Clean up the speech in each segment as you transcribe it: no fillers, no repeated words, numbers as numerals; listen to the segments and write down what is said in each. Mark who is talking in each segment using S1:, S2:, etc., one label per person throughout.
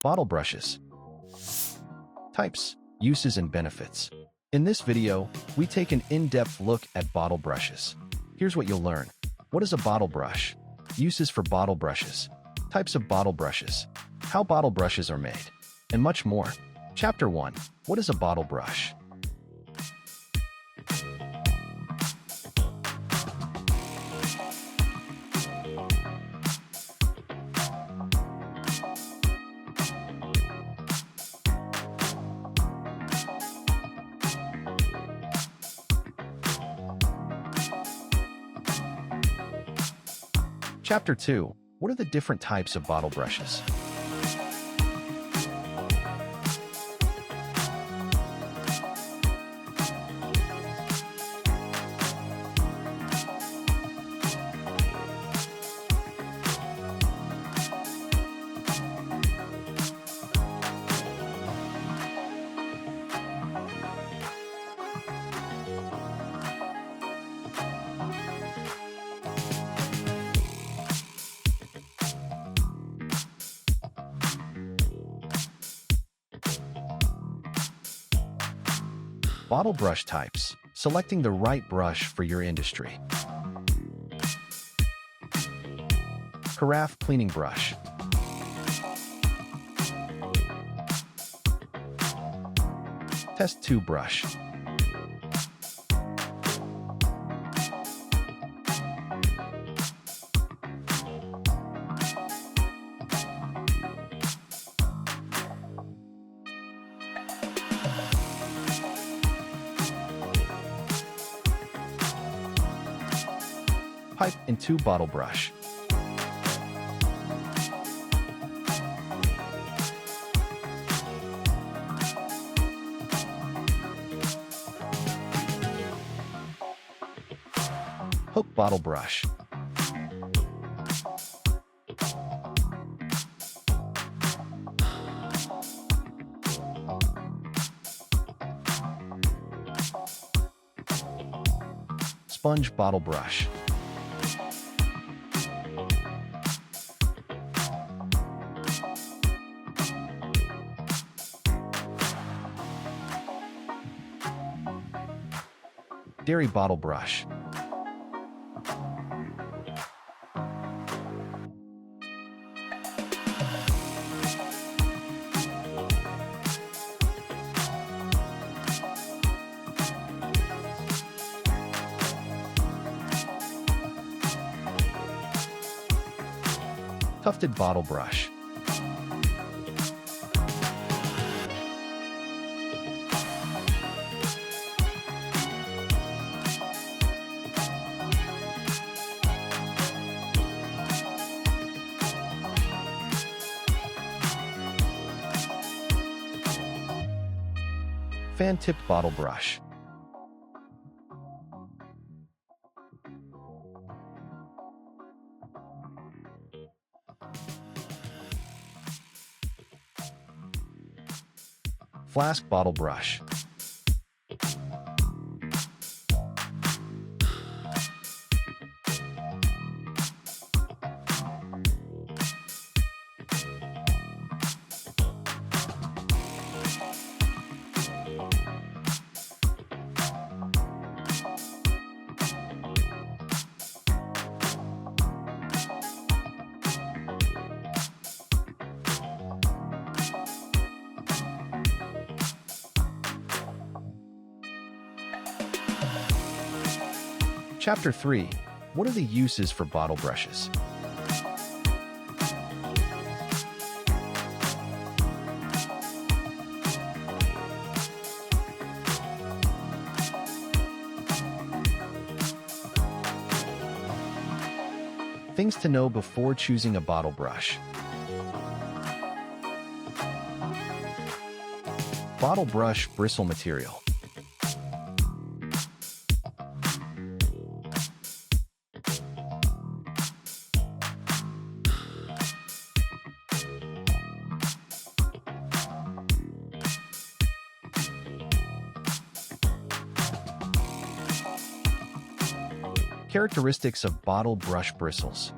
S1: Bottle brushes. Types, uses, and benefits. In this video, we take an in-depth look at bottle brushes. Here's what you'll learn. What is a bottle brush? Uses for bottle brushes. Types of bottle brushes. How bottle brushes are made. And much more. Chapter 1. What is a bottle brush? Chapter 2. What are the different types of bottle brushes? Bottle brush types. Selecting the right brush for your industry. Carafe cleaning brush. Test tube brush. Pipe and tube bottle brush. Hook bottle brush. Sponge bottle brush. Dairy bottle brush. Tufted bottle brush. Fan-tipped bottle brush. Flask bottle brush. Chapter 3. What are the uses for bottle brushes? Things to know before choosing a bottle brush. Bottle brush bristle material. Characteristics of bottle brush bristles.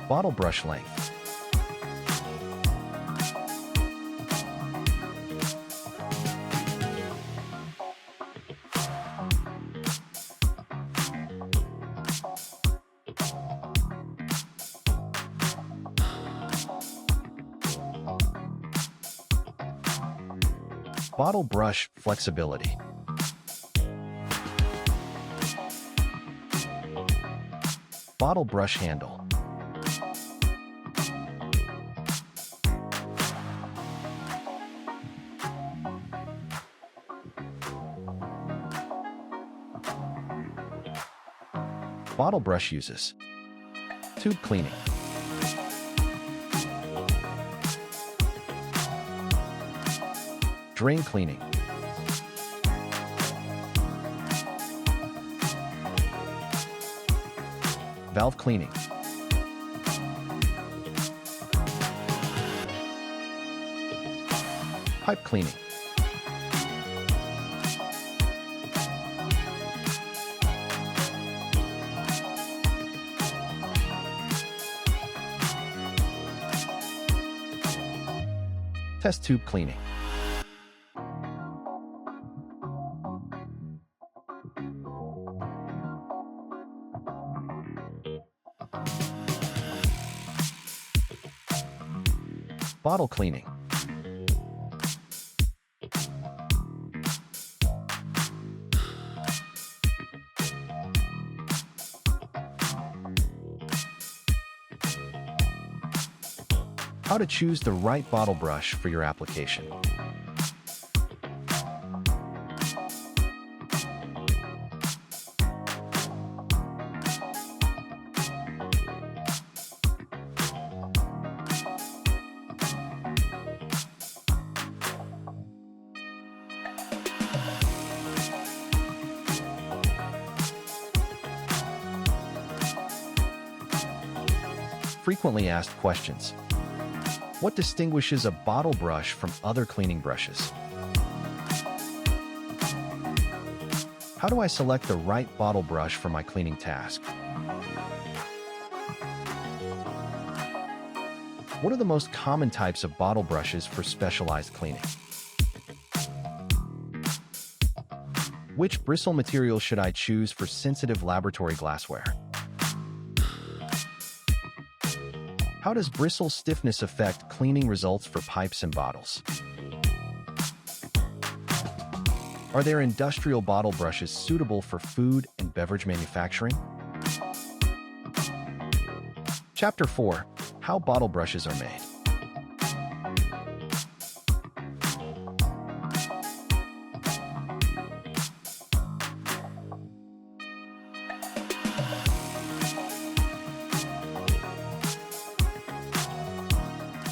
S1: Bottle brush length. Bottle brush flexibility. Bottle brush handle. Bottle brush uses. Tube cleaning. Drain cleaning. Valve cleaning. Pipe cleaning. Test tube cleaning. Bottle cleaning. How to choose the right bottle brush for your application. Frequently asked questions. What distinguishes a bottle brush from other cleaning brushes? How do I select the right bottle brush for my cleaning task? What are the most common types of bottle brushes for specialized cleaning? Which bristle material should I choose for sensitive laboratory glassware? How does bristle stiffness affect cleaning results for pipes and bottles? Are there industrial bottle brushes suitable for food and beverage manufacturing? Chapter 4: How bottle brushes are made.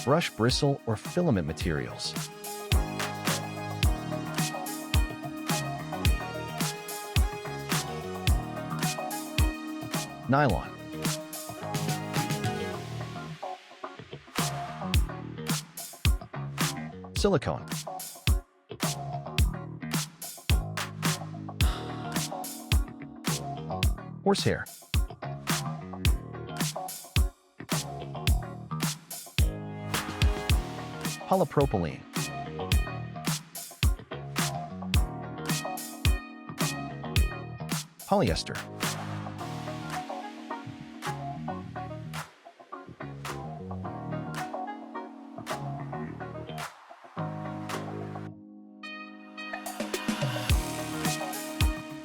S1: Brush bristle or filament materials. Nylon. Silicone. Horsehair. Polypropylene. Polyester.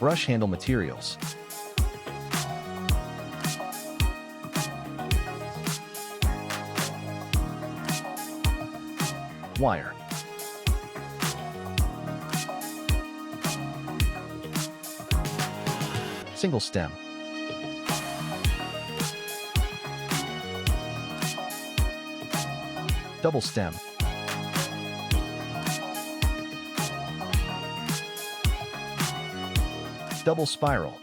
S1: Brush handle materials. Wire. Single stem. Double stem. Double spiral.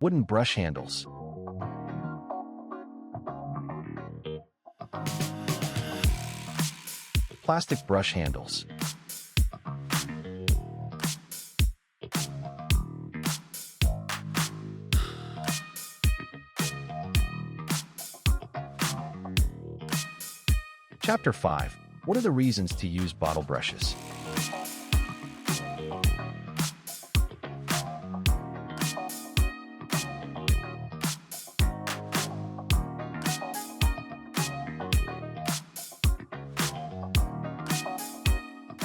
S1: Wooden brush handles. Plastic brush handles. Chapter 5. What are the reasons to use bottle brushes?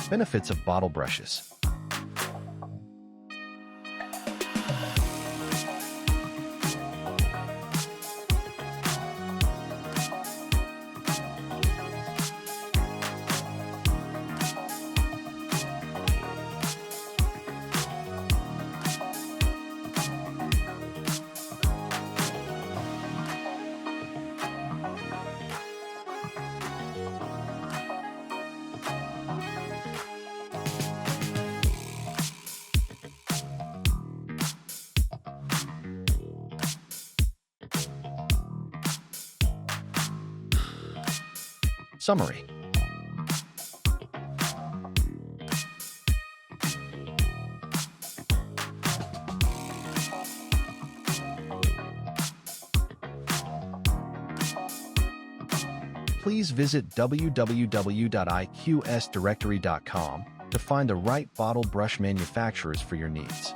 S1: Benefits of bottle brushes. Summary. Please visit www.iqsdirectory.com to find the right bottle brush manufacturers for your needs.